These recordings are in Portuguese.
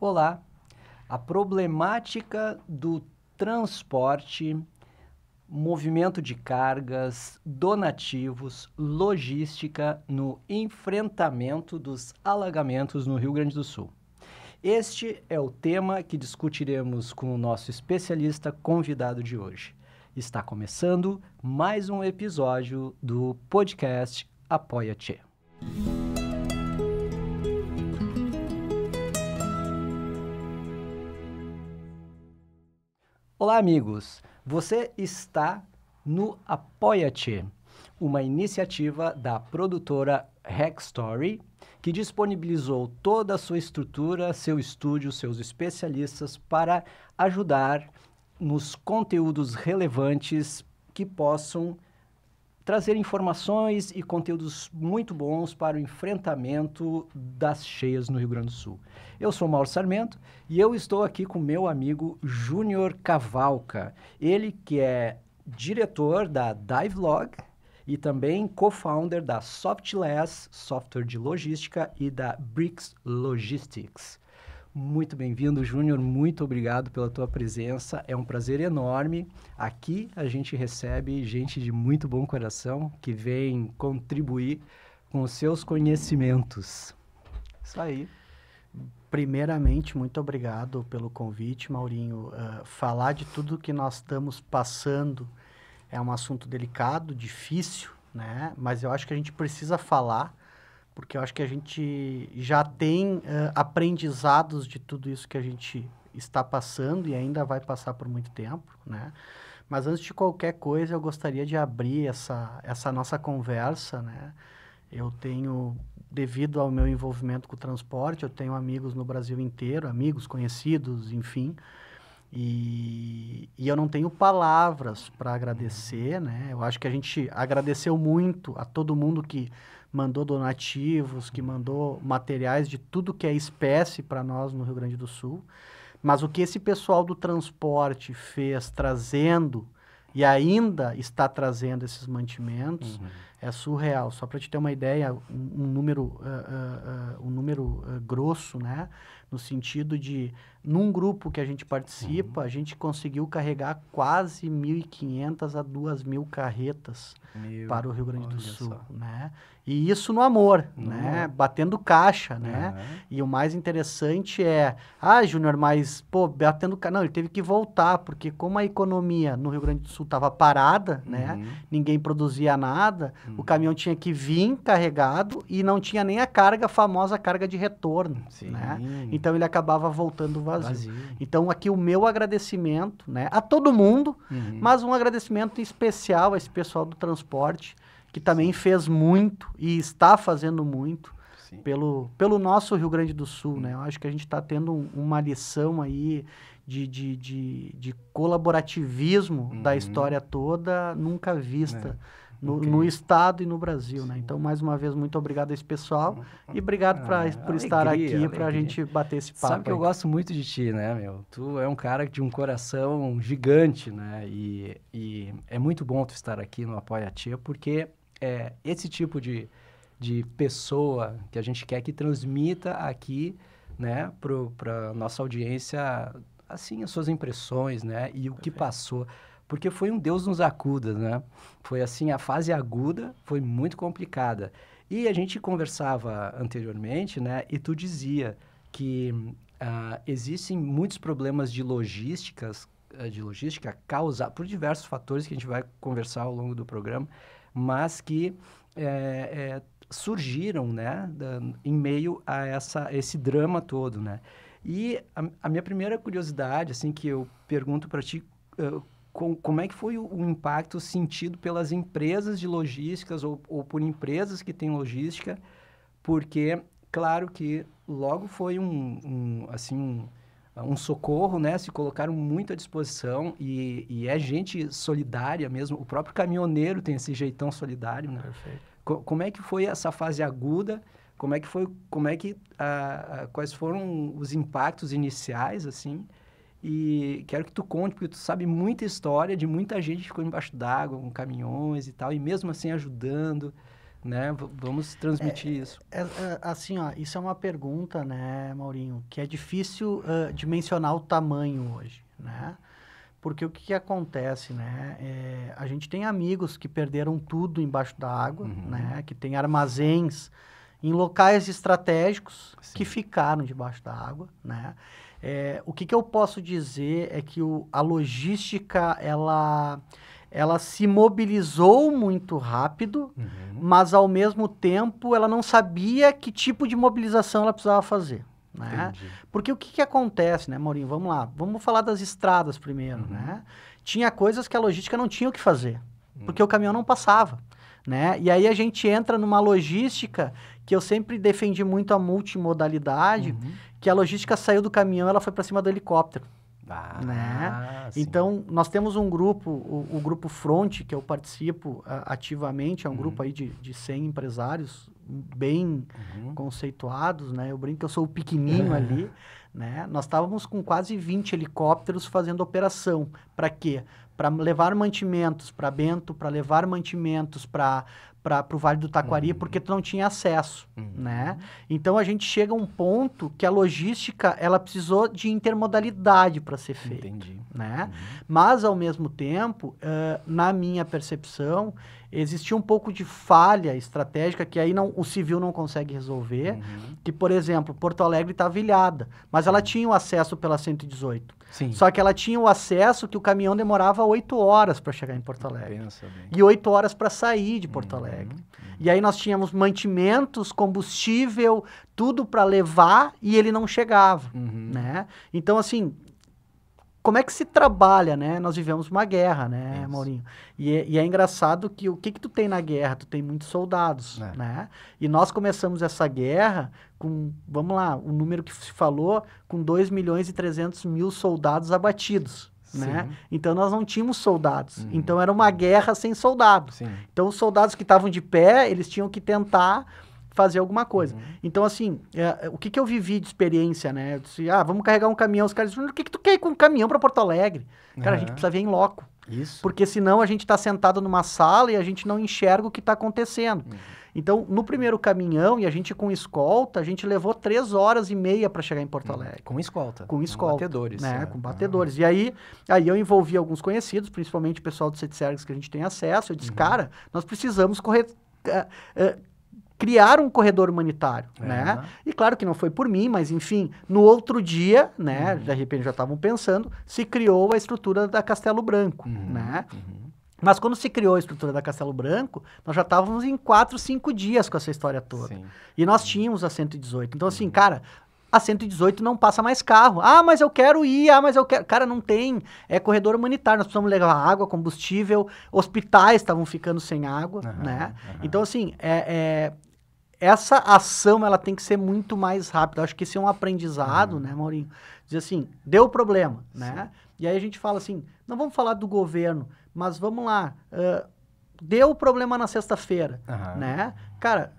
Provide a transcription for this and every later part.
Olá, a problemática do transporte, movimento de cargas, donativos, logística no enfrentamento dos alagamentos no Rio Grande do Sul. Este é o tema que discutiremos com o nosso especialista convidado de hoje. Está começando mais um episódio do podcast Apoia-te. Olá, amigos! Você está no Apoia-te, uma iniciativa da produtora Hackstory, que disponibilizou toda a sua estrutura, seu estúdio, seus especialistas para ajudar nos conteúdos relevantes que possam trazer informações e conteúdos muito bons para o enfrentamento das cheias no Rio Grande do Sul. Eu sou Mauro Sarmento e eu estou aqui com meu amigo Júnior Cavalca, ele que é diretor da Divelog e também co-founder da Softless, software de logística, e da Bricks Logistics. Muito bem-vindo, Júnior, muito obrigado pela tua presença, é um prazer enorme. Aqui a gente recebe gente de muito bom coração que vem contribuir com os seus conhecimentos. Isso aí. Primeiramente, muito obrigado pelo convite, Maurinho. Falar de tudo que nós estamos passando é um assunto delicado, difícil, né? Mas eu acho que a gente precisa falar, porque eu acho que a gente já tem aprendizados de tudo isso que a gente está passando e ainda vai passar por muito tempo, né? Mas antes de qualquer coisa, eu gostaria de abrir essa nossa conversa, né? Eu tenho, devido ao meu envolvimento com o transporte, eu tenho amigos no Brasil inteiro, amigos, conhecidos, enfim, e eu não tenho palavras para agradecer, né? Eu acho que a gente agradeceu muito a todo mundo que mandou donativos, que mandou materiais de tudo que é espécie para nós no Rio Grande do Sul. Mas o que esse pessoal do transporte fez trazendo e ainda está trazendo esses mantimentos é surreal. Só para te ter uma ideia, um número grosso, né? No sentido de, num grupo que a gente participa, a gente conseguiu carregar quase 1.500 a 2.000 carretas para o Rio Grande do Sul, né? E isso no amor, né? Batendo caixa, né? E o mais interessante é, Júnior, mas, pô, batendo caixa, não, ele teve que voltar, porque como a economia no Rio Grande do Sul estava parada, né? Ninguém produzia nada, o caminhão tinha que vir carregado e não tinha nem a carga, a famosa carga de retorno, né? Então ele acabava voltando vazio. Então aqui o meu agradecimento, né, a todo mundo, mas um agradecimento especial a esse pessoal do transporte, que também fez muito e está fazendo muito pelo nosso Rio Grande do Sul, né? Eu acho que a gente está tendo uma lição aí de colaborativismo da história toda, nunca vista no estado e no Brasil, né? Então, mais uma vez, muito obrigado a esse pessoal e obrigado por estar aqui para a gente bater esse papo. Sabe que eu gosto muito de ti, né, meu? Tu é um cara de um coração gigante, né? E é muito bom tu estar aqui no Apoia-te, porque é esse tipo de pessoa que a gente quer que transmita aqui, né, para nossa audiência, assim, as suas impressões, né, e o que passou. Porque foi um Deus nos acuda, né? Foi assim, a fase aguda foi muito complicada. E a gente conversava anteriormente, né, e tu dizia que existem muitos problemas de logística causados por diversos fatores que a gente vai conversar ao longo do programa, mas que surgiram, né, em meio a esse drama todo, né? E a minha primeira curiosidade, assim, que eu pergunto para ti, como é que foi o impacto sentido pelas empresas de logísticas ou por empresas que têm logística? Porque, claro que logo foi um socorro, né? Se colocaram muito à disposição e é gente solidária mesmo. O próprio caminhoneiro tem esse jeitão solidário, né? Perfeito. Como é que foi essa fase aguda? Quais foram os impactos iniciais, assim? E quero que tu conte, porque tu sabe muita história de muita gente que ficou embaixo d'água, com caminhões e tal, e mesmo assim ajudando. né? Vamos transmitir isso. Assim, ó, isso é uma pergunta, né, Maurinho, que é difícil de mencionar o tamanho hoje, né? Porque o que acontece, né? A gente tem amigos que perderam tudo embaixo da água, né? Que tem armazéns em locais estratégicos que ficaram debaixo da água, né? O que eu posso dizer é que a logística, ela se mobilizou muito rápido, mas ao mesmo tempo ela não sabia que tipo de mobilização ela precisava fazer. Né? Porque o que acontece, né, Maurinho? Vamos lá, vamos falar das estradas primeiro, né? Tinha coisas que a logística não tinha o que fazer, porque o caminhão não passava, né? E aí a gente entra numa logística que eu sempre defendi muito a multimodalidade, que a logística saiu do caminhão, ela foi para cima do helicóptero. Né? Então, nós temos um grupo, o Grupo Front, que eu participo ativamente, é um grupo aí de 100 empresários bem conceituados, né? Eu brinco que eu sou o pequenininho ali, né? Nós estávamos com quase 20 helicópteros fazendo operação. Para quê? Para levar mantimentos para Bento, para levar mantimentos para o Vale do Taquari, porque tu não tinha acesso, né? Então, a gente chega a um ponto que a logística, ela precisou de intermodalidade para ser feita, né? Mas, ao mesmo tempo, na minha percepção, existia um pouco de falha estratégica que aí o civil não consegue resolver, que, por exemplo, Porto Alegre estava ilhada, mas ela tinha o acesso pela 118. Só que ela tinha o acesso que o caminhão demorava 8 horas para chegar em Porto Alegre. E 8 horas para sair de Porto Alegre. E aí nós tínhamos mantimentos, combustível, tudo para levar e ele não chegava, né? Então, assim, como é que se trabalha, né? Nós vivemos uma guerra, né, Maurinho? E é engraçado que o que tu tem na guerra? Tu tem muitos soldados, né? E nós começamos essa guerra com, vamos lá, o número que se falou, com 2.300.000 soldados abatidos, né? Então, nós não tínhamos soldados. Então, era uma guerra sem soldados. Então, os soldados que estavam de pé, eles tinham que tentar fazer alguma coisa. Então, assim, o que eu vivi de experiência, né? Eu disse, vamos carregar um caminhão. Os caras disseram, o que tu quer ir com um caminhão para Porto Alegre? Cara, a gente precisa ver em loco. Porque senão a gente está sentado numa sala e a gente não enxerga o que está acontecendo. Então, no primeiro caminhão, e a gente com escolta, a gente levou 3 horas e meia para chegar em Porto Alegre. Com escolta. Com escolta. Com batedores. Né? Com batedores. E aí eu envolvi alguns conhecidos, principalmente o pessoal do CETSERGS que a gente tem acesso. Eu disse, cara, nós precisamos criar um corredor humanitário, né? E claro que não foi por mim, mas enfim, no outro dia, né, de repente já estavam pensando, se criou a estrutura da Castelo Branco, né? Mas quando se criou a estrutura da Castelo Branco, nós já estávamos em 4, 5 dias com essa história toda. E nós tínhamos a 118. Então, assim, cara, a 118 não passa mais carro. Mas eu quero ir, mas eu quero... Cara, não tem. É corredor humanitário. Nós precisamos levar água, combustível, hospitais estavam ficando sem água, né? Então, assim, essa ação, ela tem que ser muito mais rápida. Eu acho que esse é um aprendizado, né, Maurinho? Dizer assim, deu problema, né? E aí a gente fala assim, não vamos falar do governo, mas vamos lá, deu problema na sexta-feira, né? Cara,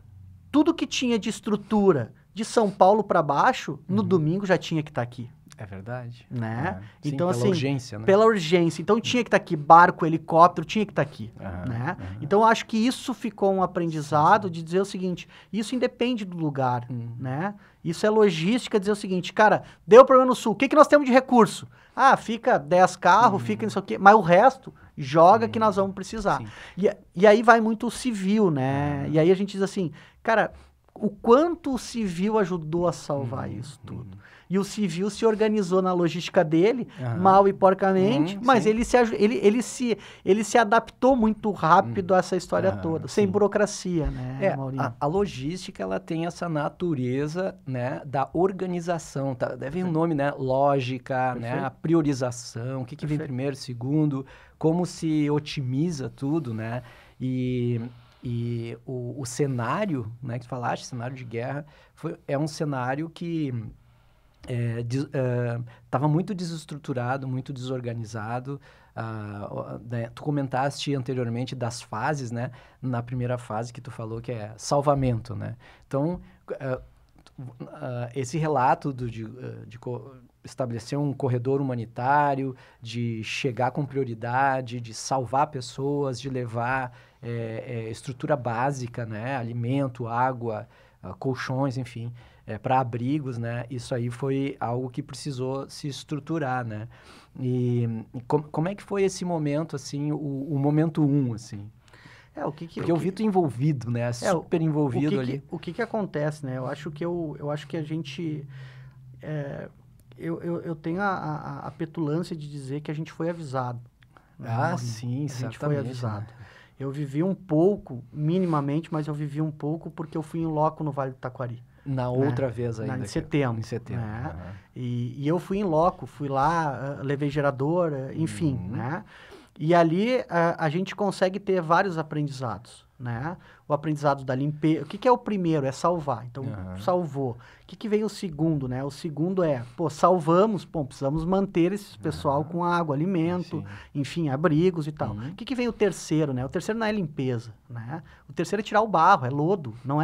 tudo que tinha de estrutura de São Paulo para baixo, no domingo já tinha que estar aqui. É verdade. Né? Sim, então, pela assim, urgência, né? Pela urgência. Então, tinha que estar aqui, barco, helicóptero, tinha que estar aqui, né? Então, acho que isso ficou um aprendizado de dizer o seguinte, isso independe do lugar, né? Isso é logística, dizer o seguinte, cara, deu problema no sul, o que nós temos de recurso? Fica 10 carros, fica não sei o quê, mas o resto joga que nós vamos precisar. E aí vai muito o civil, né? E aí a gente diz assim, cara, o quanto o civil ajudou a salvar isso tudo. E o civil se organizou na logística dele, mal e porcamente, mas ele se adaptou muito rápido a essa história toda, sem burocracia, né, Maurinho? A logística, ela tem essa natureza, né, da organização, tá? Deve um nome, né? Lógica, né? A priorização, o que vem primeiro, segundo, como se otimiza tudo, né? E o cenário, né, que tu falaste, cenário de guerra, é um cenário que estava muito desestruturado, muito desorganizado. Né, tu comentaste anteriormente das fases, né? Na primeira fase que tu falou que é salvamento, né? Então, esse relato de estabelecer um corredor humanitário, de chegar com prioridade, de salvar pessoas, de levar estrutura básica, né? Alimento, água, colchões, enfim, para abrigos, né? Isso aí foi algo que precisou se estruturar, né? E como é que foi esse momento, assim, o momento 1, assim? Porque eu vi tu envolvido, né? Super envolvido ali. O que acontece, né? Eu acho que a gente... eu tenho a petulância de dizer que a gente foi avisado. Ah, sim, a gente foi avisado. Né? Eu vivi um pouco, minimamente, mas eu vivi um pouco porque eu fui em loco no Vale do Taquari. Na outra vez ainda. Em setembro. Em setembro. Né? E eu fui em loco, fui lá, levei gerador, enfim, né? E ali a gente consegue ter vários aprendizados, né? O aprendizado da limpeza. O que é o primeiro? É salvar. Então, salvou. O que vem o segundo, né? O segundo salvamos, precisamos manter esse pessoal com água, alimento, enfim, abrigos e tal. O que vem o terceiro, né? O terceiro não é limpeza, né? O terceiro é tirar o barro, é lodo. Não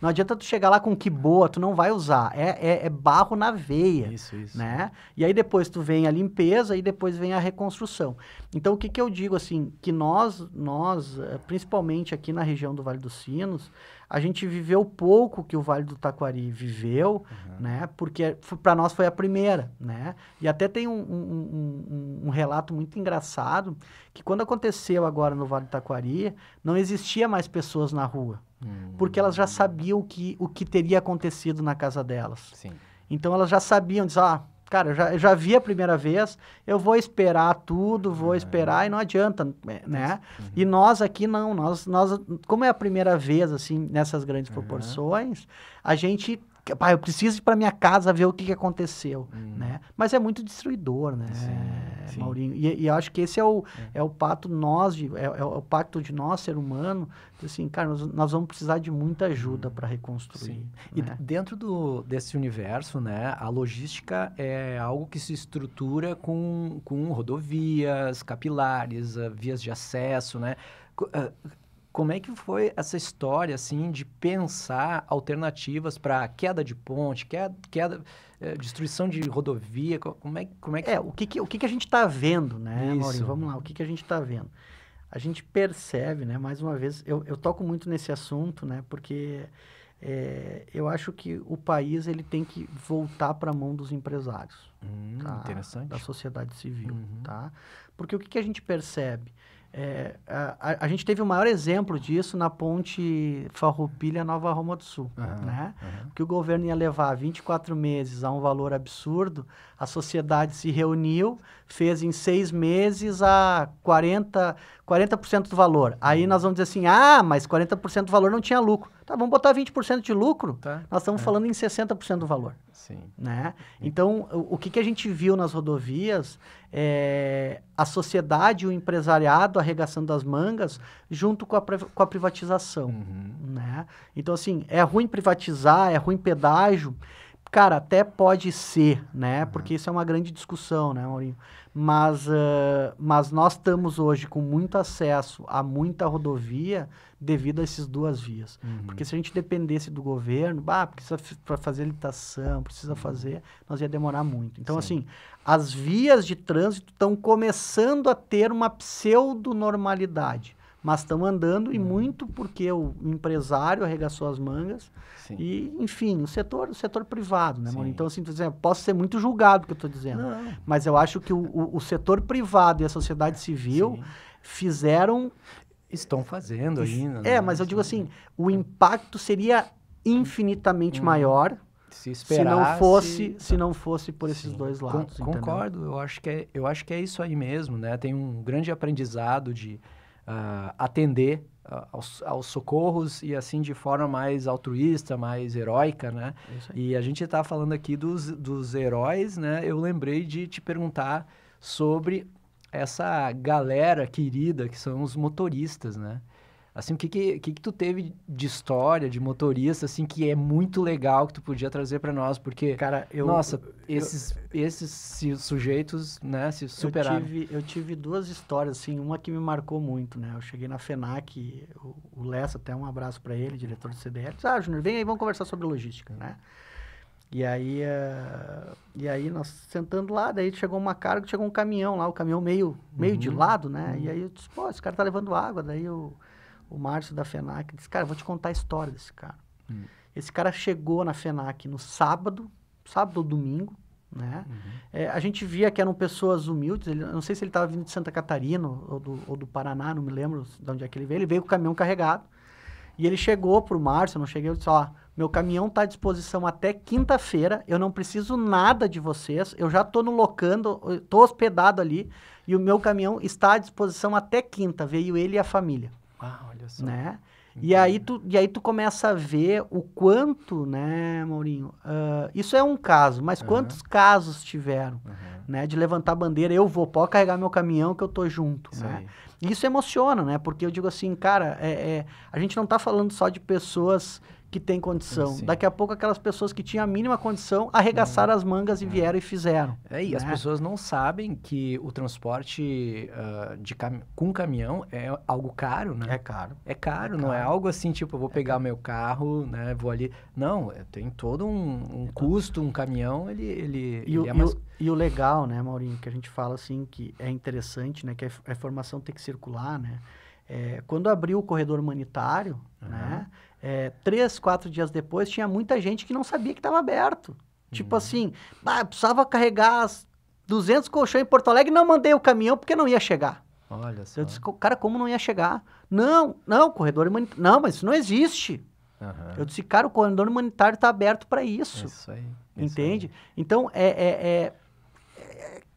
adianta tu chegar lá com que boa, tu não vai usar. É barro na veia, né? E aí depois tu vem a limpeza e depois vem a reconstrução. Então, o que eu digo, assim, que nós, principalmente aqui na região do Vale dos Sinos, a gente viveu pouco que o Vale do Taquari viveu, né? Porque para nós foi a primeira, né? E até tem um relato muito engraçado, que quando aconteceu agora no Vale do Taquari, não existia mais pessoas na rua, porque elas já sabiam o que teria acontecido na casa delas. Sim. Então elas já sabiam, cara, eu já vi a primeira vez, eu vou esperar tudo, vou esperar e não adianta, né? E nós aqui não, nós, como é a primeira vez, assim, nessas grandes proporções, a gente, eu preciso ir para minha casa ver o que aconteceu, né? Mas é muito destruidor, né, Maurinho? E eu acho que esse é o pacto o pacto de nós, ser humano, assim, cara, nós vamos precisar de muita ajuda para reconstruir. Né? E dentro desse universo, né, a logística é algo que se estrutura com rodovias, capilares, vias de acesso, né? Como é que foi essa história, assim, de pensar alternativas para queda de ponte, destruição de rodovia? Como é que... O que a gente está vendo, né, Isso. Maurinho? Vamos lá, o que a gente está vendo? A gente percebe, né, mais uma vez, eu toco muito nesse assunto, né, porque eu acho que o país ele tem que voltar para a mão dos empresários, tá? Interessante. Da sociedade civil, tá? Porque o que a gente percebe? A gente teve o maior exemplo disso na ponte Farroupilha-Nova Roma do Sul, né? Que o governo ia levar 24 meses a um valor absurdo, a sociedade se reuniu, fez em 6 meses a 40% do valor. Aí nós vamos dizer assim, mas 40% do valor não tinha lucro. Tá, vamos botar 20% de lucro, nós estamos falando em 60% do valor. Sim. Né? Então, o que a gente viu nas rodovias é a sociedade, o empresariado arregaçando as mangas junto com a privatização. Né? Então, assim, é ruim privatizar, é ruim pedágio. Cara, até pode ser, né? Porque isso é uma grande discussão, né, Maurinho? Mas nós estamos hoje com muito acesso a muita rodovia devido a essas duas vias. Porque se a gente dependesse do governo, precisa para fazer licitação, precisa fazer, nós ia demorar muito. Então, assim, as vias de trânsito estão começando a ter uma pseudo-normalidade, mas estão andando e muito porque o empresário arregaçou as mangas. Sim. E, enfim, o setor privado, né, Maurinho? Então, assim, posso ser muito julgado o que eu estou dizendo, mas eu acho que o setor privado e a sociedade civil fizeram... Estão fazendo ainda. Né? Mas eu digo assim, o impacto seria infinitamente maior se não fosse por esses dois lados. Concordo, eu acho que é isso aí mesmo, né? Tem um grande aprendizado de atender aos socorros e assim de forma mais altruísta, mais heróica, né? E a gente está falando aqui dos heróis, né? Eu lembrei de te perguntar sobre essa galera querida que são os motoristas, né? Assim, o que tu teve de história, de motorista, assim, que é muito legal que tu podia trazer para nós? Porque, cara, esses sujeitos, né, se superaram. Eu tive duas histórias, assim, uma que me marcou muito, né? Eu cheguei na FENAC, o Lessa, até um abraço para ele, diretor do CDL, disse, Júnior, vem aí, vamos conversar sobre logística, né? E aí nós sentando lá, daí chegou uma carga, chegou um caminhão lá, o caminhão meio de lado, né? E aí eu disse, esse cara tá levando água, daí o o Márcio da FENAC, disse, cara, vou te contar a história desse cara. Esse cara chegou na FENAC no sábado ou domingo, né? A gente via que eram pessoas humildes, não sei se ele estava vindo de Santa Catarina ou do Paraná, não me lembro de onde é que ele veio com o caminhão carregado. E ele chegou pro Márcio, eu não cheguei, eu disse, ó, meu caminhão está à disposição até quinta-feira, eu não preciso nada de vocês, eu já estou no locando, estou hospedado ali, e o meu caminhão está à disposição até quinta, veio ele e a família. Olha só. Né? E aí tu começa a ver o quanto, né, Maurinho, isso é um caso, mas quantos casos tiveram, né, de levantar a bandeira, pode carregar meu caminhão que eu tô junto, né? E isso emociona, né, porque eu digo assim, cara, a gente não tá falando só de pessoas que têm condição. Sim. Daqui a pouco aquelas pessoas que tinham a mínima condição arregaçaram as mangas e vieram e fizeram. E né? as pessoas não sabem que o transporte com caminhão é algo caro, né? É caro. É caro, não é algo assim, tipo, eu vou pegar meu carro, né, vou ali. Não, tem todo um custo, um caminhão, ele é mais... E o legal, né, Maurinho, que a gente fala assim, que é interessante, né, que a informação tem que circular, né? Quando abriu o corredor humanitário, né, 3, 4 dias depois, tinha muita gente que não sabia que estava aberto. Tipo assim, precisava carregar 200 colchões em Porto Alegre e não mandei o caminhão porque não ia chegar. Olha só. Eu disse, cara, como não ia chegar? Não, corredor humanitário. Não, mas isso não existe. Eu disse, cara, o corredor humanitário está aberto para isso. Isso aí. Entende? Então,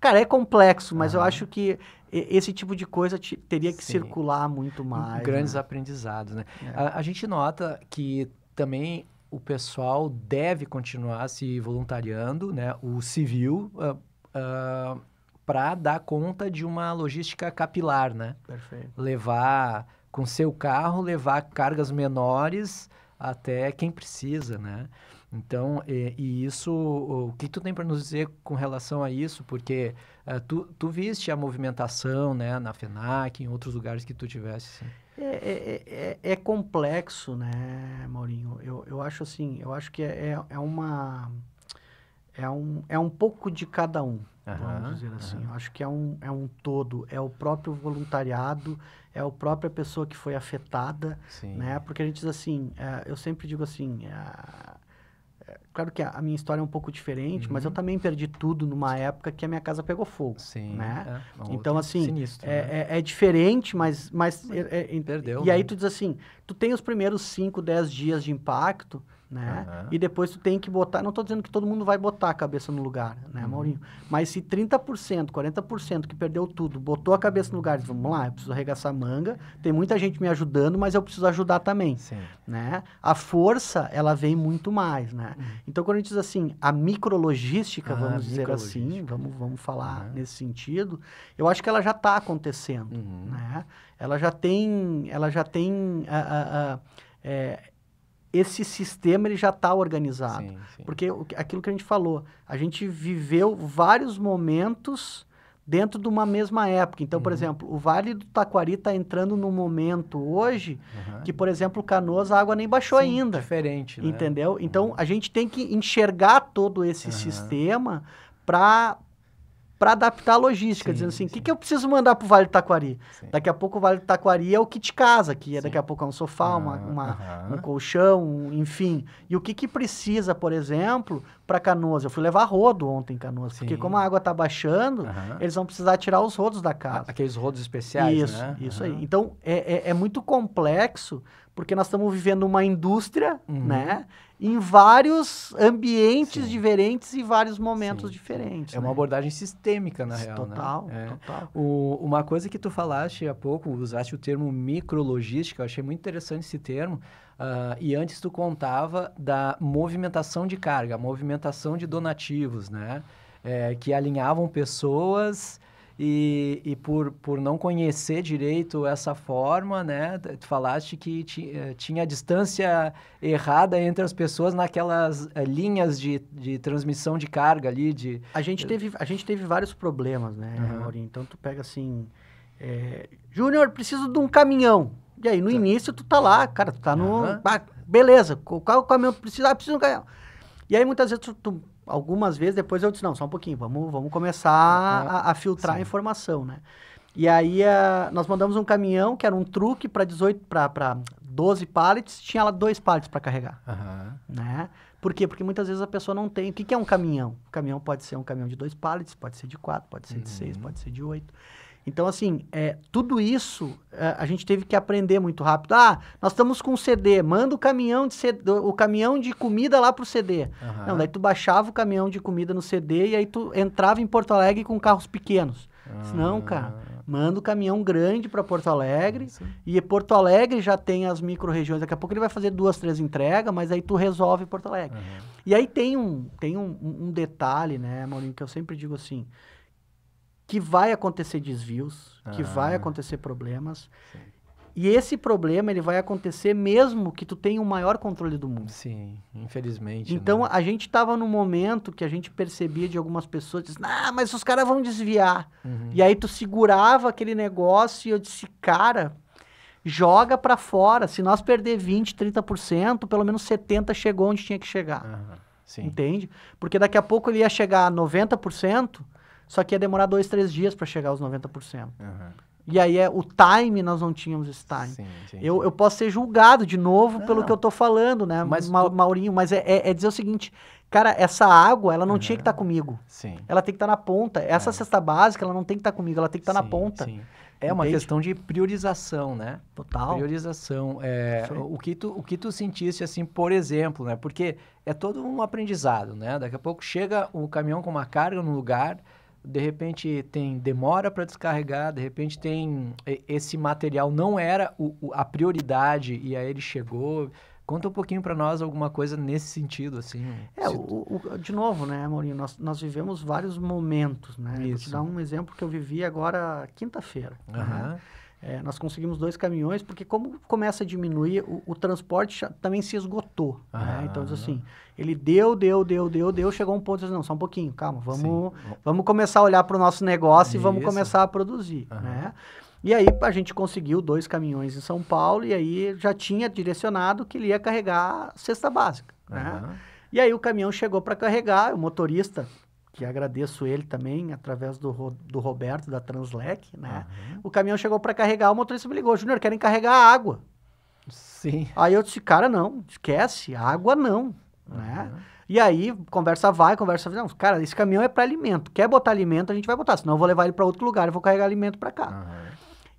cara, é complexo, mas eu acho que esse tipo de coisa teria que circular muito mais. Grandes aprendizados, né? A gente nota que também o pessoal deve continuar se voluntariando, né? O civil, para dar conta de uma logística capilar, né? Perfeito. Levar com seu carro, levar cargas menores até quem precisa, né? Então, e isso, o que tu tem para nos dizer com relação a isso? Porque tu viste a movimentação, né, na FENAC, em outros lugares que tu tivesse. Assim. É complexo, né, Maurinho? Eu acho assim, eu acho que é um pouco de cada um, vamos dizer assim. Eu acho que é um todo, é o próprio voluntariado, é a própria pessoa que foi afetada, né? Porque a gente diz assim, eu sempre digo assim, claro que a minha história é um pouco diferente, mas eu também perdi tudo numa época que a minha casa pegou fogo, né? Então, assim, sinistro, é diferente, mas perdeu, e aí tu diz assim, tu tem os primeiros 5, 10 dias de impacto, né? E depois tu tem que botar, não estou dizendo que todo mundo vai botar a cabeça no lugar, né, Maurinho? Mas se 30%, 40% que perdeu tudo, botou a cabeça no lugar, diz, vamos lá, eu preciso arregaçar manga, tem muita gente me ajudando, mas eu preciso ajudar também, né? A força, ela vem muito mais, né? Então, quando a gente diz assim, a micrologística, vamos dizer assim, vamos falar nesse sentido, eu acho que ela já está acontecendo, né? Ela já tem esse sistema, ele já está organizado. Porque aquilo que a gente falou, a gente viveu vários momentos dentro de uma mesma época. Então, por exemplo, o Vale do Taquari está entrando num momento hoje que, por exemplo, Canoas, a água nem baixou ainda. Diferente, né? Entendeu? Então, a gente tem que enxergar todo esse sistema para adaptar a logística, dizendo assim, o que eu preciso mandar para o Vale do Taquari? Daqui a pouco o Vale do Taquari é o kit casa, que daqui a pouco é um sofá, um colchão, enfim. E o que precisa, por exemplo, para Canoas? Eu fui levar rodo ontem em Canoas, porque como a água está baixando, eles vão precisar tirar os rodos da casa. Aqueles rodos especiais, né? Isso aí. Então, é muito complexo, porque nós estamos vivendo uma indústria, né? Em vários ambientes diferentes e vários momentos diferentes. É uma abordagem sistêmica, na real, total, né? Total. Uma coisa que tu falaste há pouco, usaste o termo micrologística, eu achei muito interessante esse termo, e antes tu contava da movimentação de carga, a movimentação de donativos, né? Que alinhavam pessoas... E por não conhecer direito essa forma, né, tu falaste que tinha a distância errada entre as pessoas naquelas linhas de transmissão de carga ali. A gente teve vários problemas, né, Maurinho? Então, tu pega assim, Júnior, preciso de um caminhão. E aí, no início, tu tá lá, cara, tu tá no... beleza, qual caminhão tu precisa? Preciso de um caminhão. E aí, muitas vezes, algumas vezes depois eu disse, não, só um pouquinho, vamos começar a filtrar a informação, né? E aí nós mandamos um caminhão, que era um truque para 12 pallets, tinha lá 2 pallets para carregar. Né? Por quê? Porque muitas vezes a pessoa não tem. O que é um caminhão? O caminhão pode ser um caminhão de 2 pallets, pode ser de 4, pode ser de 6, pode ser de 8. Então, assim, tudo isso a gente teve que aprender muito rápido. Nós estamos com um CD, manda o caminhão de comida lá pro CD. Não, daí tu baixava o caminhão de comida no CD e aí tu entrava em Porto Alegre com carros pequenos. Não, cara, manda o caminhão grande para Porto Alegre. E Porto Alegre já tem as micro-regiões. Daqui a pouco ele vai fazer 2, 3 entregas, mas aí tu resolve Porto Alegre. E aí tem um detalhe, né, Maurinho, que eu sempre digo assim, que vai acontecer desvios, que vai acontecer problemas. Sim. E esse problema, ele vai acontecer mesmo que tu tenha o maior controle do mundo. Sim, infelizmente. Então, né? A gente estava num momento que a gente percebia de algumas pessoas, dizendo, mas os caras vão desviar. E aí tu segurava aquele negócio e eu disse, cara, joga para fora. Se nós perder 20%, 30%, pelo menos 70% chegou onde tinha que chegar. Sim. Entende? Porque daqui a pouco ele ia chegar a 90%, só que ia demorar 2, 3 dias para chegar aos 90%. E aí o time, nós não tínhamos esse time. Sim. Eu posso ser julgado de novo pelo que eu tô falando, né, Maurinho? Mas é dizer o seguinte, cara, essa água, ela não tinha que estar comigo. Sim. Ela tem que estar na ponta. Essa cesta básica, ela não tem que estar comigo, ela tem que estar na ponta. Sim. É uma questão de priorização, né? Total. Priorização. O que tu sentisse, assim, por exemplo, né? Porque é todo um aprendizado, né? Daqui a pouco chega o caminhão com uma carga no lugar, de repente tem demora para descarregar, de repente tem esse material não era a prioridade e aí ele chegou. Conta um pouquinho para nós alguma coisa nesse sentido, assim. De novo, né, Maurinho, nós vivemos vários momentos, né? Vou te dar um exemplo que eu vivi agora quinta-feira. Né? Nós conseguimos 2 caminhões, porque como começa a diminuir, o transporte também se esgotou. Né? Então, assim, ele deu, chegou um ponto e disse, não, só um pouquinho, calma, vamos começar a olhar para o nosso negócio e vamos começar a produzir. Né? E aí a gente conseguiu 2 caminhões em São Paulo e aí já tinha direcionado que ele ia carregar cesta básica. Né? E aí o caminhão chegou para carregar, o motorista, que agradeço ele também, através do Roberto, da Translec, né? O caminhão chegou para carregar, o motorista me ligou, Júnior, querem carregar água. Sim. Aí eu disse, cara, não, esquece, água não, né? E aí, conversa vai, não, cara, esse caminhão é para alimento, quer botar alimento, a gente vai botar, senão eu vou levar ele para outro lugar, eu vou carregar alimento para cá.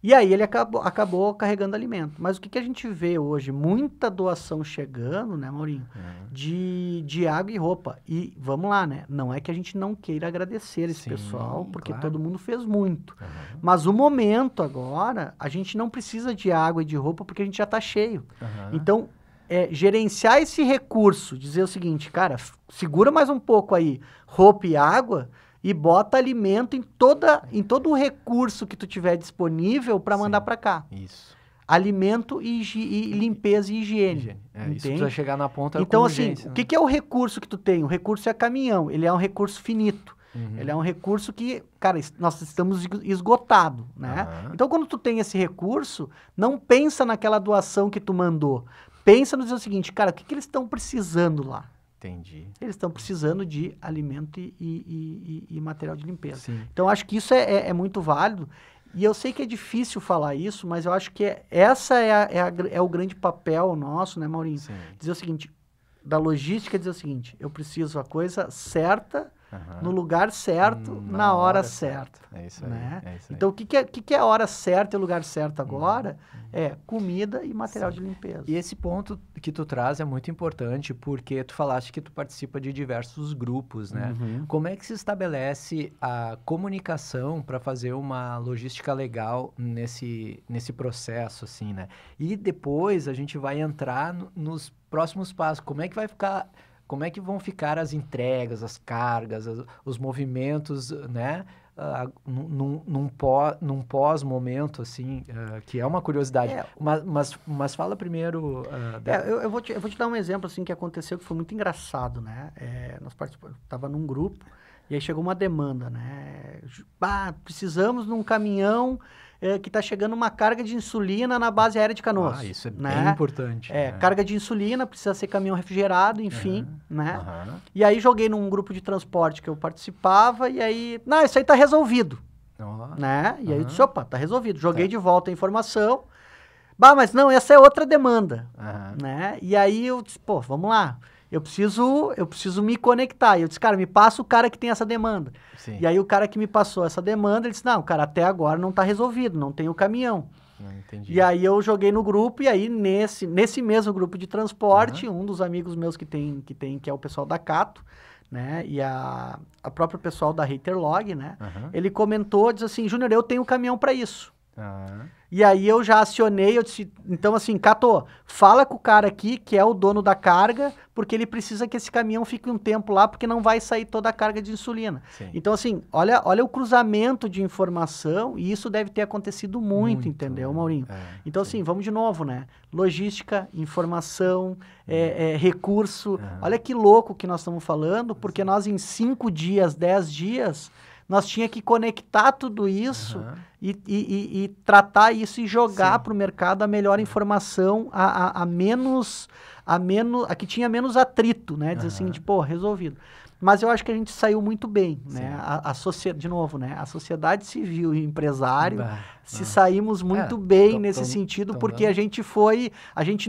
E aí ele acabou carregando alimento. Mas o que a gente vê hoje? Muita doação chegando, né, Maurinho? De água e roupa. E vamos lá, né? Não é que a gente não queira agradecer esse pessoal, porque todo mundo fez muito. Mas o momento agora, a gente não precisa de água e de roupa porque a gente já está cheio. Então, gerenciar esse recurso, dizer o seguinte, cara, segura mais um pouco aí, roupa e água, e bota alimento em todo o recurso que tu tiver disponível para mandar para cá. Isso. Alimento e limpeza e higiene. Isso precisa chegar na ponta então, com assim, urgência, o que é o recurso que tu tem? O recurso é caminhão. Ele é um recurso finito. Ele é um recurso que, cara, nós estamos esgotados, né? Então, quando tu tem esse recurso, não pensa naquela doação que tu mandou. Pensa no dizer o seguinte, cara, o que eles estão precisando lá? Entendi. Eles estão precisando de alimento e material de limpeza. Sim. Então, acho que isso é muito válido. E eu sei que é difícil falar isso, mas eu acho que essa é o grande papel nosso, né, Maurinho? Sim. Dizer o seguinte, da logística, dizer o seguinte, eu preciso a coisa certa, no lugar certo, na hora certa. É isso aí. Né? É isso aí. Então, o que é a hora certa e o lugar certo agora? É comida e material de limpeza. E esse ponto que tu traz é muito importante, porque tu falaste que tu participa de diversos grupos, né? Como é que se estabelece a comunicação para fazer uma logística legal nesse processo, assim, né? E depois a gente vai entrar nos próximos passos. Como é que vão ficar as entregas, as cargas, os movimentos, né? Num pós-momento, assim, que é uma curiosidade. Mas fala primeiro... Eu vou te dar um exemplo, assim, que aconteceu, que foi muito engraçado, né? Nós estava num grupo, e aí chegou uma demanda, né? Precisamos de um caminhão... que está chegando uma carga de insulina na base aérea de Canoas. Isso é né? bem importante. Carga de insulina, precisa ser caminhão refrigerado, enfim, né? E aí joguei num grupo de transporte que eu participava, e aí, não, isso aí está resolvido. né? E aí eu disse, opa, tá resolvido. Joguei de volta a informação. Bah, mas não, essa é outra demanda, né? E aí eu disse, pô, vamos lá. Eu preciso me conectar. E eu disse, cara, me passa o cara que tem essa demanda. Sim. E aí o cara que me passou essa demanda, ele disse, não, cara, até agora não tá resolvido, não tem o caminhão. Entendi. E aí eu joguei no grupo, e aí nesse mesmo grupo de transporte, um dos amigos meus que é o pessoal da Cato, né, e a própria pessoal da Haterlog, né, ele comentou, disse assim, Júnior, eu tenho caminhão para isso. E aí eu já acionei, eu disse, então assim, Cato, fala com o cara aqui, que é o dono da carga, porque ele precisa que esse caminhão fique um tempo lá, porque não vai sair toda a carga de insulina. Sim. Então assim, olha o cruzamento de informação, e isso deve ter acontecido muito, entendeu, Maurinho? Então assim, vamos de novo, né? Logística, informação, recurso, olha que louco que nós estamos falando, porque nós em 5 dias, 10 dias... Nós tinha que conectar tudo isso e tratar isso e jogar para o mercado a melhor informação, a que tinha menos atrito, né? Dizer assim, tipo, resolvido. Mas eu acho que a gente saiu muito bem, né? De novo, né? A sociedade civil e empresário saímos muito bem nesse sentido, porque a gente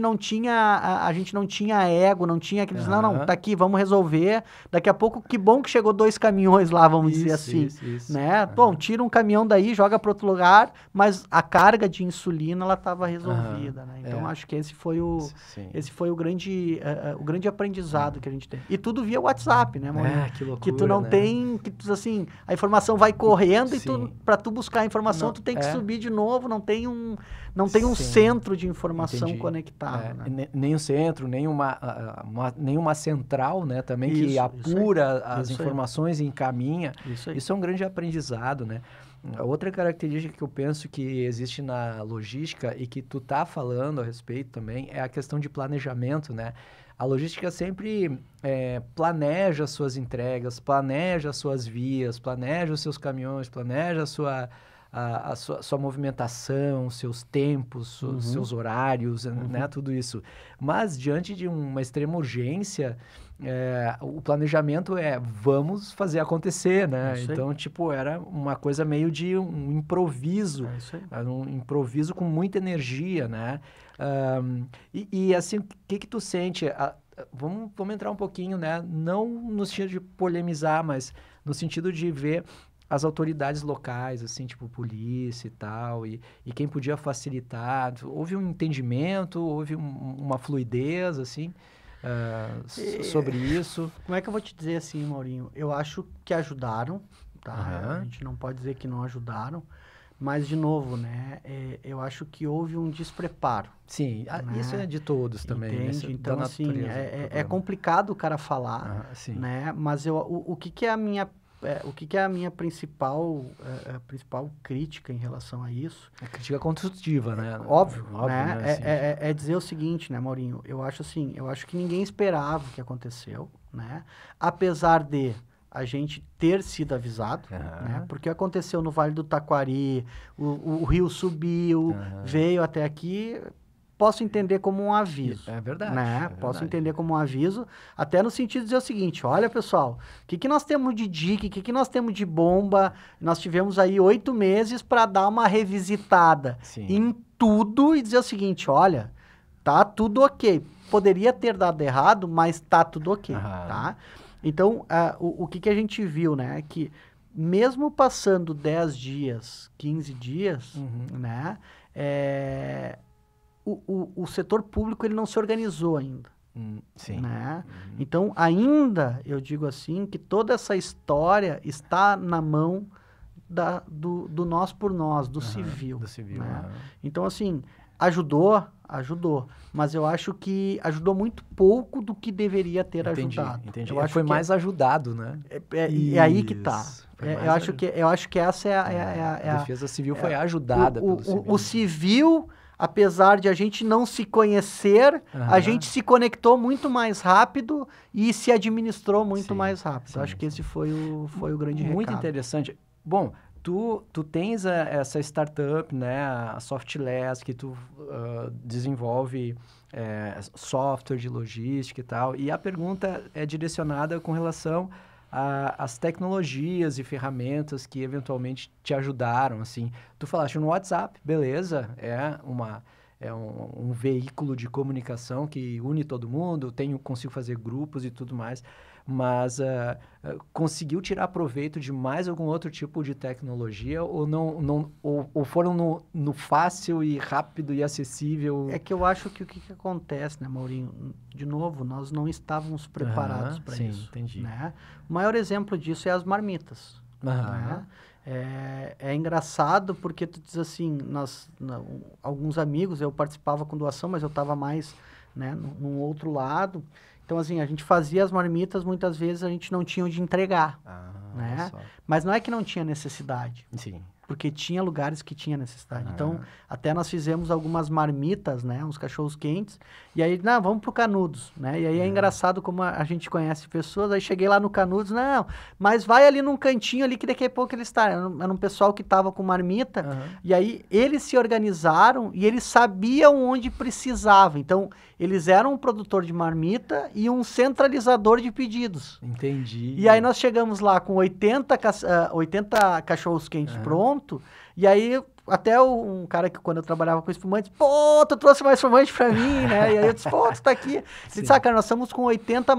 não tinha ego, não tinha aqueles, não, tá aqui, vamos resolver. Daqui a pouco, que bom que chegou 2 caminhões lá, vamos dizer assim, né? Bom, tira um caminhão daí, joga para outro lugar, mas a carga de insulina, ela estava resolvida, né? Então, acho que esse foi o grande aprendizado que a gente tem. E tudo via WhatsApp, né, Maurinho? Que loucura, que tu não tem, que tu, assim, a informação vai correndo e para tu buscar a informação, tu tem que subir de novo, não tem um centro de informação conectado. Né? Nem um centro, nem uma central, né, também que apura as informações e encaminha. Isso é um grande aprendizado, né? A outra característica que eu penso que existe na logística e que tu tá falando a respeito também é a questão de planejamento, né? A logística sempre planeja as suas entregas, planeja as suas vias, planeja os seus caminhões, planeja a sua movimentação, seus tempos, seus horários, né, tudo isso. Mas, diante de uma extrema urgência, o planejamento vamos fazer acontecer, né? Então, tipo, era uma coisa meio de um improviso, um improviso com muita energia, né? E assim, o que tu sente? Vamos entrar um pouquinho, né? Não no sentido de polemizar, mas no sentido de ver as autoridades locais, assim, tipo polícia e tal, e quem podia facilitar. Houve um entendimento, houve uma fluidez, assim, sobre isso. Como é que eu vou te dizer assim, Maurinho? Eu acho que ajudaram, tá? A gente não pode dizer que não ajudaram, mas, de novo, né, eu acho que houve um despreparo. Sim, né? Isso é de todos também. Entende? Então, assim, é complicado o cara falar, né? Mas o que é a minha principal crítica em relação a isso? É crítica construtiva, né? Óbvio, né? É dizer o seguinte, né, Maurinho? Eu acho que ninguém esperava o que aconteceu, né? Apesar de a gente ter sido avisado, né? Porque aconteceu no Vale do Taquari, o rio subiu, veio até aqui, posso entender como um aviso. É verdade. Né? Posso entender como um aviso, até no sentido de dizer o seguinte, olha, pessoal, o que nós temos de dique, o que nós temos de bomba? Nós tivemos aí 8 meses para dar uma revisitada em tudo e dizer o seguinte, olha, tá tudo ok. Poderia ter dado errado, mas tá tudo ok, tá? Então, o que a gente viu, né? Que mesmo passando 10 dias, 15 dias, né? O setor público ele não se organizou ainda. Né? Então, ainda, eu digo assim, que toda essa história está na mão do nós por nós, do civil. Né? Então, assim, ajudou, mas eu acho que ajudou muito pouco do que deveria ter ajudado. Entendi. Foi mais ajudado, né? É aí que tá. Eu acho que essa é a defesa civil foi ajudada pelo civil. O civil, apesar de a gente não se conhecer, a gente se conectou muito mais rápido e se administrou muito mais rápido. Eu acho que esse foi o grande recado. Muito interessante. Bom, tu tens essa startup, né, a Softless, que tu desenvolve software de logística e tal, e a pergunta é direcionada com relação as tecnologias e ferramentas que eventualmente te ajudaram, assim. Tu falaste no WhatsApp, beleza, é um veículo de comunicação que une todo mundo, consigo fazer grupos e tudo mais, mas conseguiu tirar proveito de mais algum outro tipo de tecnologia ou foram no fácil e rápido e acessível? É que eu acho que o que acontece, né, Maurinho? De novo, nós não estávamos preparados para isso. Entendi. Né? O maior exemplo disso é as marmitas. Né? É engraçado porque tu diz assim, alguns amigos, eu participava com doação, mas eu estava mais, né, num outro lado. Então, assim, a gente fazia as marmitas, muitas vezes a gente não tinha onde entregar, né? Mas não é que não tinha necessidade. Sim. Porque tinha lugares que tinha necessidade. Então, até nós fizemos algumas marmitas, né? Uns cachorros quentes. E aí, não, vamos pro Canudos, né? E aí é engraçado como a gente conhece pessoas. Aí cheguei lá no Canudos, não, mas vai ali num cantinho ali que daqui a pouco eles estão. Era um pessoal que tava com marmita. E aí, eles se organizaram e eles sabiam onde precisava. Então, eles eram um produtor de marmita e um centralizador de pedidos. Entendi. E aí nós chegamos lá com 80 cachorros quentes pronto. E aí, até um cara que quando eu trabalhava com espumantes, pô, tu trouxe mais espumante pra mim, né? E aí eu disse, pô, tu tá aqui. Ele disse, cara, nós estamos com 80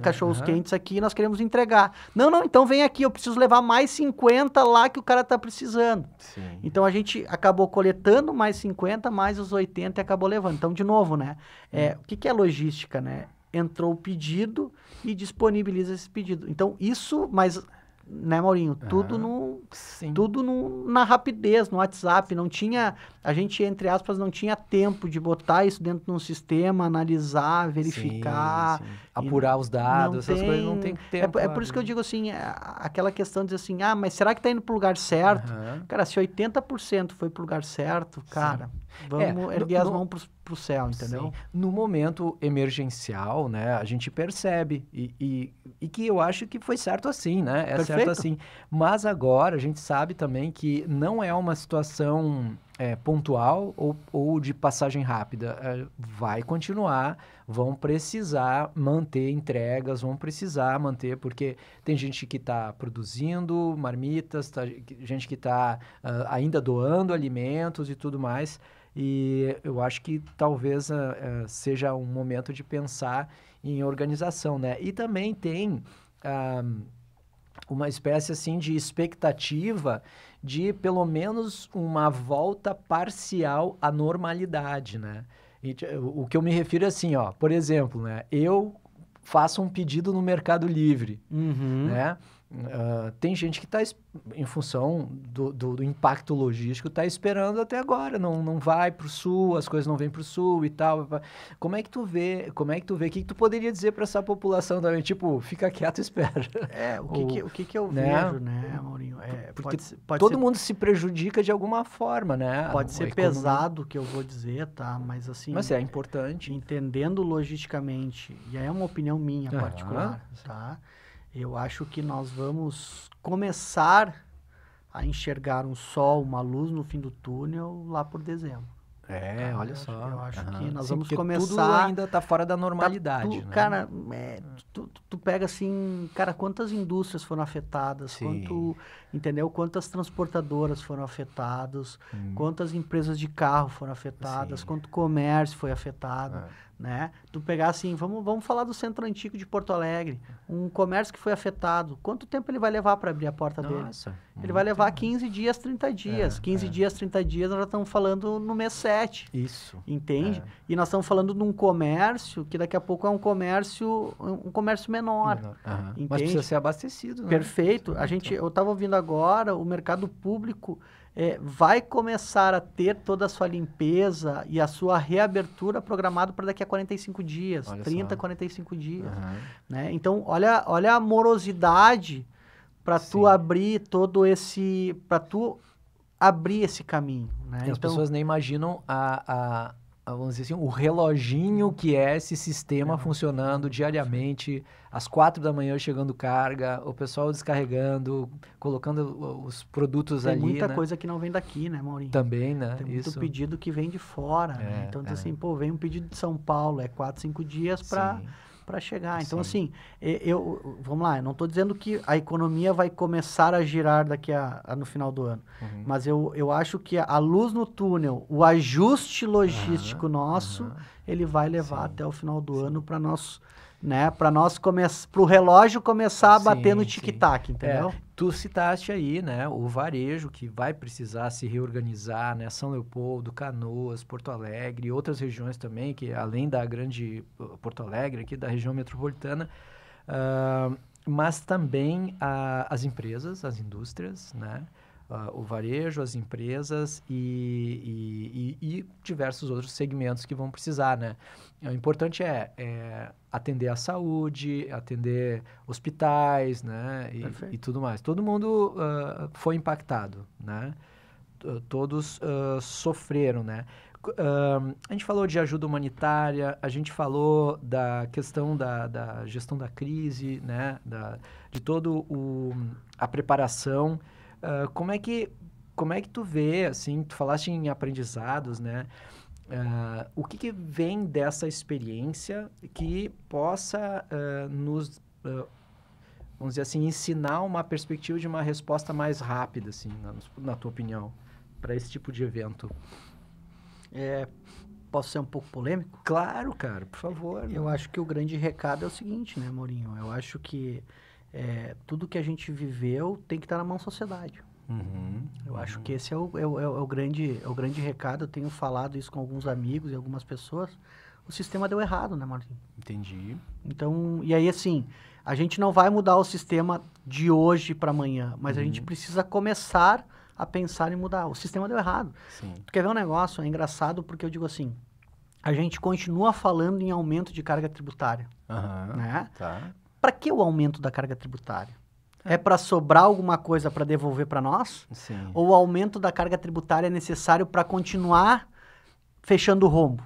cachorros quentes aqui e nós queremos entregar. Não, então vem aqui, eu preciso levar mais 50 lá que o cara tá precisando. Sim. Então a gente acabou coletando mais 50, mais os 80 e acabou levando. Então, de novo, né? O que é logística, né? Entrou o pedido e disponibiliza esse pedido. Então, isso, mas... Né, Maurinho? Tudo na rapidez, no WhatsApp. Não tinha, a gente, entre aspas, não tinha tempo de botar isso dentro de um sistema, analisar, verificar. Sim. Apurar os dados, essas coisas não tem tempo. É por isso que eu digo assim, aquela questão de dizer assim, mas será que tá indo pro lugar certo? Cara, se 80% foi pro lugar certo, cara, vamos erguer as mãos pro céu, entendeu? Sim. No momento emergencial, né, a gente percebe e que eu acho que foi certo assim, né? Certo assim. Mas agora a gente sabe também que não é uma situação pontual ou de passagem rápida. Vai continuar, vão precisar manter entregas, vão precisar manter, porque tem gente que está produzindo marmitas, gente que está ainda doando alimentos e tudo mais. E eu acho que talvez seja um momento de pensar em organização, né? E também tem uma espécie assim de expectativa de pelo menos uma volta parcial à normalidade, né? E, o que eu me refiro é assim, ó, por exemplo, né? Eu faço um pedido no Mercado Livre, né? Tem gente que está, em função do impacto logístico, está esperando até agora, não vai para o sul, as coisas não vêm para o sul e tal. Como é que tu vê? O que tu poderia dizer para essa população também? Tipo, fica quieto e espera. O que eu vejo, né, Maurinho? Porque todo mundo se prejudica de alguma forma, né? Pode ser pesado o que eu vou dizer, tá? Mas assim... Mas é importante. Entendendo logisticamente, e aí é uma opinião minha particular, tá? Eu acho que nós vamos começar a enxergar um sol, uma luz no fim do túnel lá por dezembro. Olha só. Eu acho que nós vamos começar... Tudo ainda está fora da normalidade, né? Cara, tu pega assim, cara, quantas indústrias foram afetadas, entendeu? Quantas transportadoras foram afetadas, quantas empresas de carro foram afetadas, quanto comércio foi afetado, né? Tu pegar assim, vamos falar do Centro Antigo de Porto Alegre, um comércio que foi afetado, quanto tempo ele vai levar para abrir a porta dele? Ele vai levar 15 dias, 30 dias. 15 dias, 30 dias, nós já estamos falando no mês 7. Isso. Entende? E nós estamos falando de um comércio que daqui a pouco é um comércio menor. Entende? Mas precisa ser abastecido, né? Perfeito. Eu estava ouvindo agora, o mercado público vai começar a ter toda a sua limpeza e a sua reabertura programado para daqui a 45 dias, 30, 45 dias. Né? Então, olha a morosidade para tu abrir abrir esse caminho. Né? E as pessoas nem imaginam vamos dizer assim, o reloginho que é esse sistema funcionando diariamente, às 4 da manhã chegando carga, o pessoal descarregando, colocando os produtos ali, Tem muita né? coisa que não vem daqui, né, Maurinho? Também, né? Tem muito pedido que vem de fora, né? Então, assim, vem um pedido de São Paulo, 4, 5 dias para chegar. Então, assim, vamos lá, eu não estou dizendo que a economia vai começar a girar daqui no final do ano, mas eu acho que a luz no túnel, o ajuste logístico nosso, ele vai levar até o final do ano para nós, né, para o relógio começar a bater no tic-tac, entendeu? Tu citaste aí, né, o varejo que vai precisar se reorganizar, né, São Leopoldo, Canoas, Porto Alegre e outras regiões também, que além da grande Porto Alegre, aqui da região metropolitana, mas também as empresas, as indústrias, né, o varejo, as empresas e diversos outros segmentos que vão precisar, né? O importante é atender a saúde, atender hospitais, né? E tudo mais. Todo mundo foi impactado, né? Todos sofreram, né? A gente falou de ajuda humanitária, a gente falou da questão da gestão da crise, né? De todo a preparação. Como é que tu vê, assim, tu falaste em aprendizados, né? O que vem dessa experiência que possa nos, vamos dizer assim, ensinar uma perspectiva de uma resposta mais rápida, assim, na tua opinião, para esse tipo de evento? Posso ser um pouco polêmico? Claro, cara, por favor. Eu acho que o grande recado é o seguinte, né, Maurinho? Eu acho que tudo que a gente viveu tem que estar na mão da sociedade. Eu acho que esse é o grande recado. Eu tenho falado isso com alguns amigos e algumas pessoas. O sistema deu errado, né, Maurinho? Entendi. Então, e aí assim, a gente não vai mudar o sistema de hoje para amanhã, mas a gente precisa começar a pensar em mudar. O sistema deu errado. Sim. Tu quer ver um negócio? É engraçado porque eu digo assim, a gente continua falando em aumento de carga tributária, né? Tá. Para que o aumento da carga tributária? É para sobrar alguma coisa para devolver para nós? Sim. Ou o aumento da carga tributária é necessário para continuar fechando o rombo?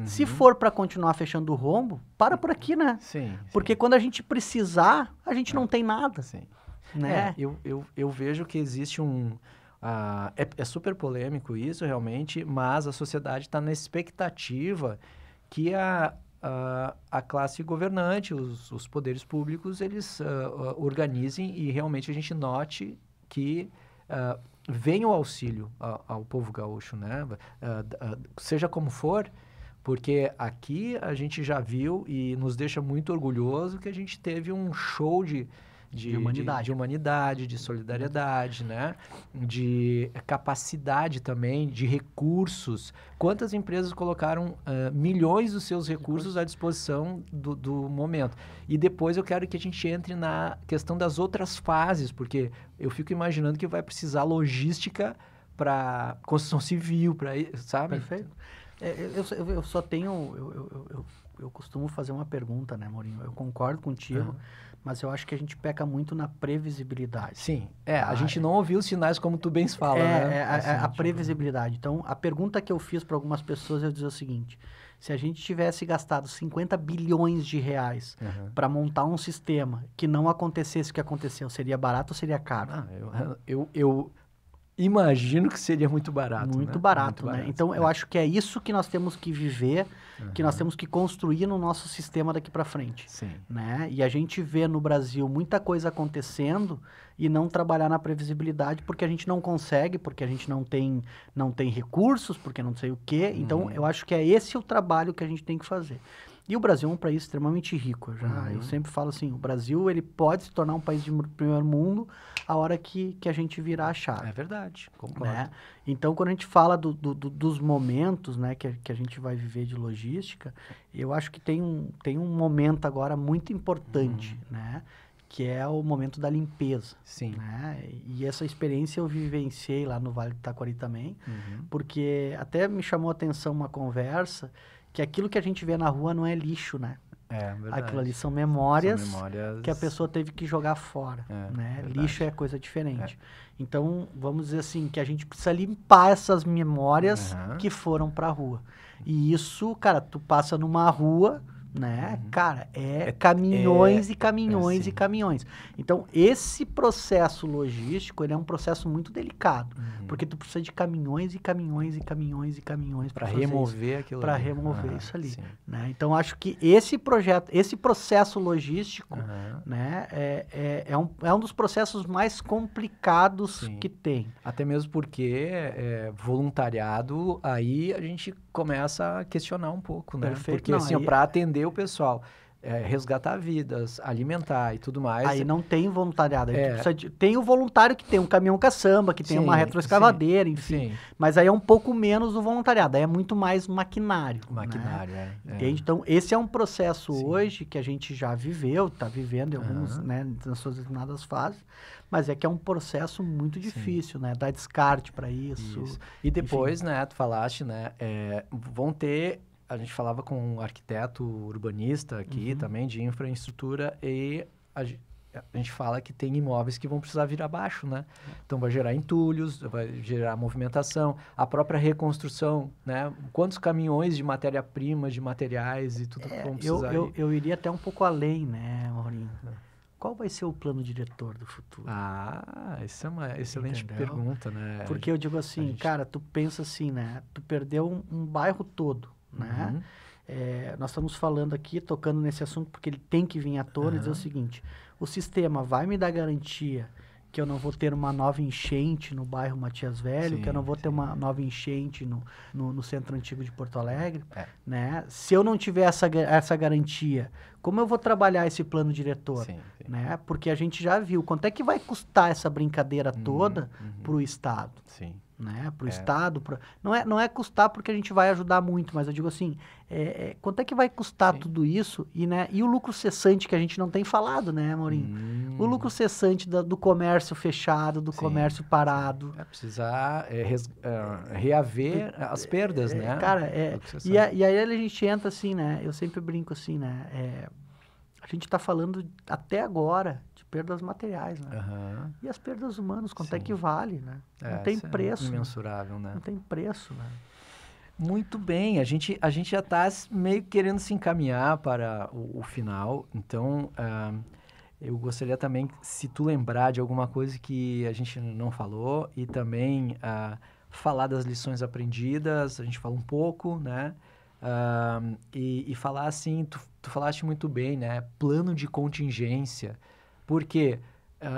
Se for para continuar fechando o rombo, para por aqui, né? Sim. Porque quando a gente precisar, a gente não tem nada. Sim. Né? Eu vejo que existe é super polêmico isso, realmente, mas a sociedade está na expectativa que a classe governante, os poderes públicos, eles organizem e realmente a gente note que venha o auxílio ao povo gaúcho, né? Seja como for, porque aqui a gente já viu e nos deixa muito orgulhoso que a gente teve um show de humanidade, de solidariedade, né? De capacidade também, de recursos. Quantas empresas colocaram milhões dos seus recursos à disposição do momento? E depois eu quero que a gente entre na questão das outras fases, porque eu fico imaginando que vai precisar logística para construção civil, sabe? Perfeito. Eu só tenho... Eu costumo fazer uma pergunta, né, Maurinho? Eu concordo contigo, mas eu acho que a gente peca muito na previsibilidade. Sim, a gente não ouviu os sinais como tu bem fala, né? A previsibilidade. Então, a pergunta que eu fiz para algumas pessoas, eu dizia o seguinte, se a gente tivesse gastado 50 bilhões de reais para montar um sistema que não acontecesse o que aconteceu, seria barato ou seria caro? Eu imagino que seria muito barato, muito barato, né? Então, eu acho que é isso que nós temos que viver, que nós temos que construir no nosso sistema daqui para frente. Sim. Né? E a gente vê no Brasil muita coisa acontecendo e não trabalhar na previsibilidade porque a gente não consegue, porque a gente não tem recursos, porque não sei o quê. Então, eu acho que é esse o trabalho que a gente tem que fazer. E o Brasil é um país extremamente rico. Eu sempre falo assim, o Brasil ele pode se tornar um país de primeiro mundo a hora que a gente virar a chave. É verdade, concordo. Né? Então, quando a gente fala dos momentos, né, que a gente vai viver de logística, eu acho que tem um momento agora muito importante, né? Que é o momento da limpeza. Sim. Né? E essa experiência eu vivenciei lá no Vale do Taquari também, porque até me chamou a atenção uma conversa que aquilo que a gente vê na rua não é lixo, né? Verdade. Aquilo ali são memórias que a pessoa teve que jogar fora, né? Verdade. Lixo é coisa diferente. Então, vamos dizer assim, que a gente precisa limpar essas memórias que foram pra rua. E isso, cara, tu passa numa rua, né? Cara, caminhões e caminhões e caminhões. Então, esse processo logístico, ele é um processo muito delicado, porque tu precisa de caminhões e caminhões e caminhões e caminhões para remover aquilo ali. Para remover isso ali, né? Então, acho que esse projeto, esse processo logístico, né, é um dos processos mais complicados que tem. Até mesmo porque voluntariado, aí a gente começa a questionar um pouco, né? Perfeito. Porque assim, para atender o pessoal, resgatar vidas, alimentar e tudo mais. Aí não tem voluntariado. Aí tem o voluntário que tem um caminhão caçamba, que tem uma retroescavadeira, enfim. Sim. Mas aí é um pouco menos do voluntariado. Aí é muito mais maquinário. Maquinário, né? Entende? Então, esse é um processo hoje que a gente já viveu, está vivendo em alguns, né, nas suas determinadas fases, mas é que é um processo muito difícil, né? Dar descarte para isso. E depois, né, tu falaste, né, vão ter... A gente falava com um arquiteto urbanista aqui também, de infraestrutura, e a gente fala que tem imóveis que vão precisar vir abaixo, né? Então, vai gerar entulhos, vai gerar movimentação, a própria reconstrução, né? Quantos caminhões de matéria-prima, de materiais e tudo que vão precisar eu iria até um pouco além, né, Maurinho? Qual vai ser o plano diretor do futuro? Essa é uma excelente pergunta, né? Porque eu digo assim, cara, tu pensa assim, né? Tu perdeu um bairro todo, né? Nós estamos falando aqui, tocando nesse assunto, porque ele tem que vir à tona e dizer o seguinte: o sistema vai me dar garantia que eu não vou ter uma nova enchente no bairro Matias Velho, que eu não vou ter uma nova enchente no centro antigo de Porto Alegre, né? Se eu não tiver essa garantia, como eu vou trabalhar esse plano diretor? Né? Porque a gente já viu quanto é que vai custar essa brincadeira toda para o Estado. Né? Para o Estado. Não é custar porque a gente vai ajudar muito, mas eu digo assim, quanto é que vai custar tudo isso? E o lucro cessante que a gente não tem falado, né, Maurinho? O lucro cessante do comércio fechado, do comércio parado. Precisar reaver as perdas, né? Cara, e aí a gente entra assim, né? Eu sempre brinco assim, né? A gente está falando até agora de perdas materiais, né? E as perdas humanas, quanto é que vale, né? Não tem preço. Imensurável, né? Não tem preço, né? Muito bem, a gente já está meio querendo se encaminhar para o final, então eu gostaria também, se tu lembrar de alguma coisa que a gente não falou, e também falar das lições aprendidas, a gente fala um pouco, né? E falar assim, tu falaste muito bem, né? Plano de contingência, porque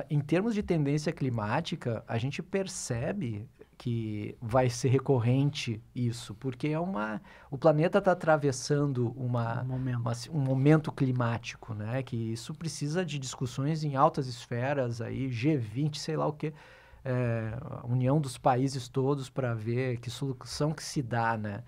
em termos de tendência climática, a gente percebe que vai ser recorrente isso, porque o planeta está atravessando um momento climático, né? Que isso precisa de discussões em altas esferas, aí, G20, sei lá o quê, a união dos países todos para ver que solução que se dá, né?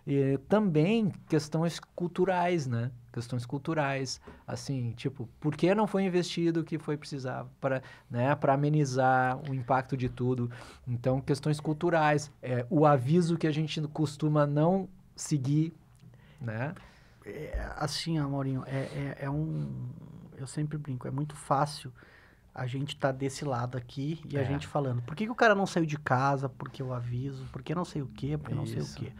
E também questões culturais, né? Questões culturais, assim, tipo, por que não foi investido o que foi precisar para, né, para amenizar o impacto de tudo? Então, questões culturais, o aviso que a gente costuma não seguir, né? Assim, Maurinho, eu sempre brinco, é muito fácil a gente tá desse lado aqui e a gente falando, por que o cara não saiu de casa? Porque eu aviso, por que não sei o quê? Porque não sei o quê.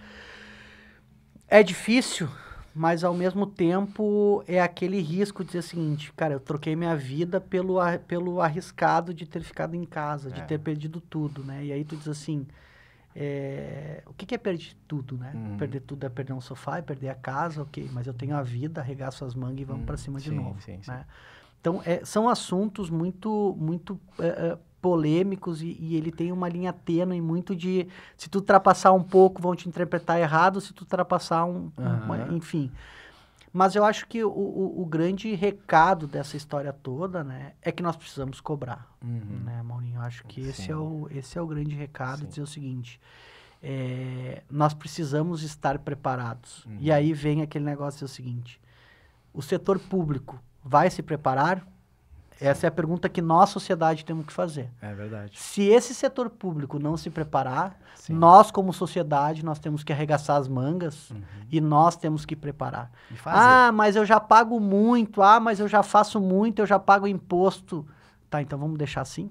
É difícil, mas ao mesmo tempo é aquele risco de dizer o seguinte, cara, eu troquei minha vida pelo arriscado de ter ficado em casa, de ter perdido tudo, né? E aí tu diz assim, o que é perder tudo, né? Perder tudo é perder um sofá, é perder a casa, ok, mas eu tenho a vida, arregaço as mangas e vamos para cima de novo, né? Então, são assuntos muito, muito polêmicos e ele tem uma linha tênue muito de... Se tu ultrapassar um pouco, vão te interpretar errado, se tu ultrapassar enfim. Mas eu acho que o grande recado dessa história toda, né, é que nós precisamos cobrar, né, Maurinho? Eu acho que esse é o grande recado, dizer o seguinte, nós precisamos estar preparados. E aí vem aquele negócio, é o seguinte, o setor público vai se preparar? Essa é a pergunta que nós, sociedade, temos que fazer. É verdade. Se esse setor público não se preparar, nós, como sociedade, nós temos que arregaçar as mangas e nós temos que preparar. E fazer. Mas eu já pago muito, mas eu já faço muito, eu já pago imposto. Tá, então vamos deixar assim?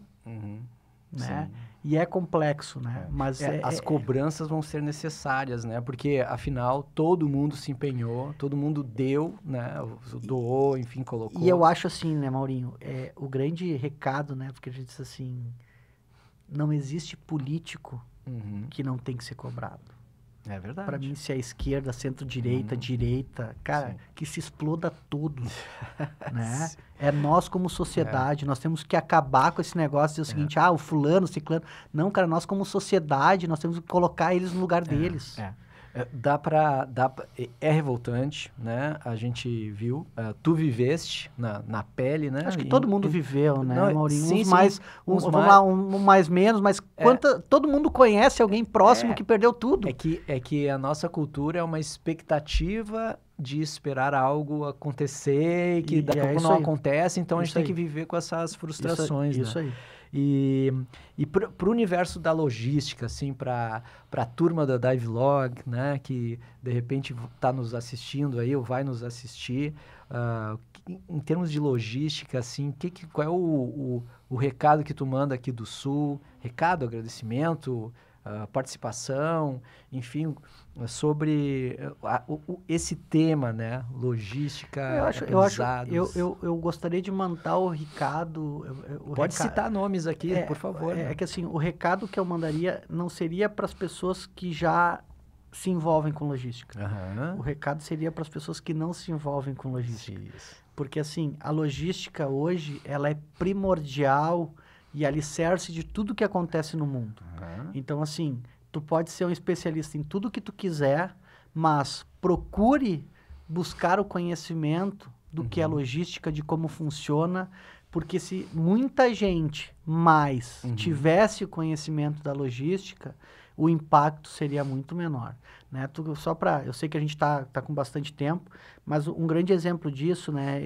né? Sim. E é complexo, né? Mas as cobranças vão ser necessárias, né? Porque, afinal, todo mundo se empenhou, todo mundo deu, né? Doou, enfim, colocou. E eu acho assim, né, Maurinho? O grande recado, né? Porque a gente diz assim, não existe político que não tem que ser cobrado. É verdade. Para mim, se é esquerda, centro-direita, direita, cara, que se exploda tudo, né? É nós como sociedade, nós temos que acabar com esse negócio de dizer o seguinte, o fulano, o ciclano. Não, cara, nós como sociedade, nós temos que colocar eles no lugar deles. É revoltante, né? A gente viu, tu viveste na pele, né? Acho que todo mundo viveu, né, não, Maurinho? sim, Vamos lá, um mais menos, mas todo mundo conhece alguém próximo que perdeu tudo. É que a nossa cultura é uma expectativa de esperar algo acontecer e que daqui a pouco não acontece, então a gente tem que viver com essas frustrações, né? Isso aí. E para o universo da logística, assim, para a turma da Divelog, né, que de repente está nos assistindo aí ou vai nos assistir, em termos de logística, assim, qual é o recado que tu manda aqui do Sul? Recado, agradecimento, participação, enfim, sobre esse tema, né? Logística, eu gostaria de mandar o recado... Pode citar nomes aqui, por favor. É que assim, o recado que eu mandaria não seria para as pessoas que já se envolvem com logística. O recado seria para as pessoas que não se envolvem com logística. Isso. Porque assim, a logística hoje, ela é primordial e alicerce de tudo que acontece no mundo. Então assim, tu pode ser um especialista em tudo que tu quiser, mas procure buscar o conhecimento do que é logística, de como funciona, porque se muita gente mais tivesse o conhecimento da logística, o impacto seria muito menor, né? Eu sei que a gente tá com bastante tempo, mas um grande exemplo disso, né?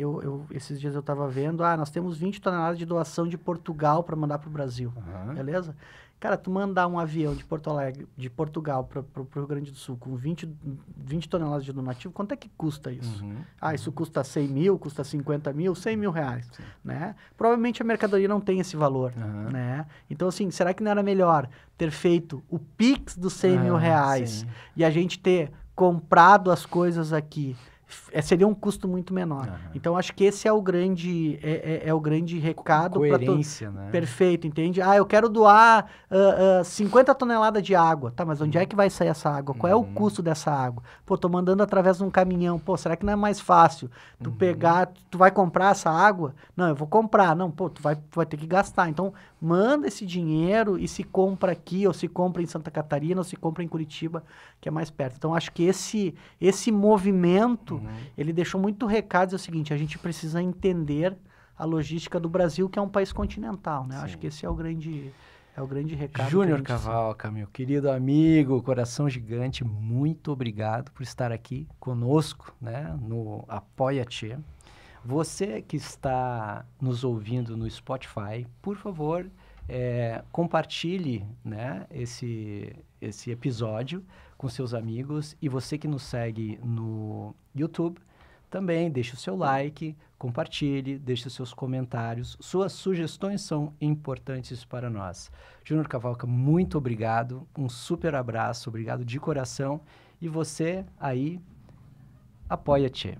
Esses dias eu estava vendo, nós temos 20 toneladas de doação de Portugal para mandar para o Brasil, beleza? Cara, tu mandar um avião de Porto Alegre, de Portugal para o Rio Grande do Sul com 20 toneladas de donativo, quanto é que custa isso? Isso custa 100 mil, custa 50 mil, 100 mil reais, né? Provavelmente a mercadoria não tem esse valor, né? Então, assim, será que não era melhor ter feito o Pix dos 100 mil reais e a gente ter comprado as coisas aqui? Seria um custo muito menor. Então, acho que esse é o grande, o grande recado. Coerência, né? Perfeito, entende? Eu quero doar 50 toneladas de água. Tá, mas onde é que vai sair essa água? Qual é o custo dessa água? Pô, tô mandando através de um caminhão. Pô, será que não é mais fácil tu pegar... Tu vai comprar essa água? Não, eu vou comprar. Não, pô, tu vai ter que gastar. Então, manda esse dinheiro e se compra aqui, ou se compra em Santa Catarina, ou se compra em Curitiba, que é mais perto. Então, acho que esse movimento... Ele deixou muito recado, é o seguinte, a gente precisa entender a logística do Brasil, que é um país continental, né? Acho que esse é o grande recado. Júnior Cavalca, meu querido amigo, coração gigante, muito obrigado por estar aqui conosco, né, no Apoia-te. Você que está nos ouvindo no Spotify, por favor, compartilhe, né, esse episódio com seus amigos, e você que nos segue no YouTube, também deixe o seu like, compartilhe, deixe os seus comentários. Suas sugestões são importantes para nós. Júnior Cavalca, muito obrigado, um super abraço, obrigado de coração. E você aí, apoia-te.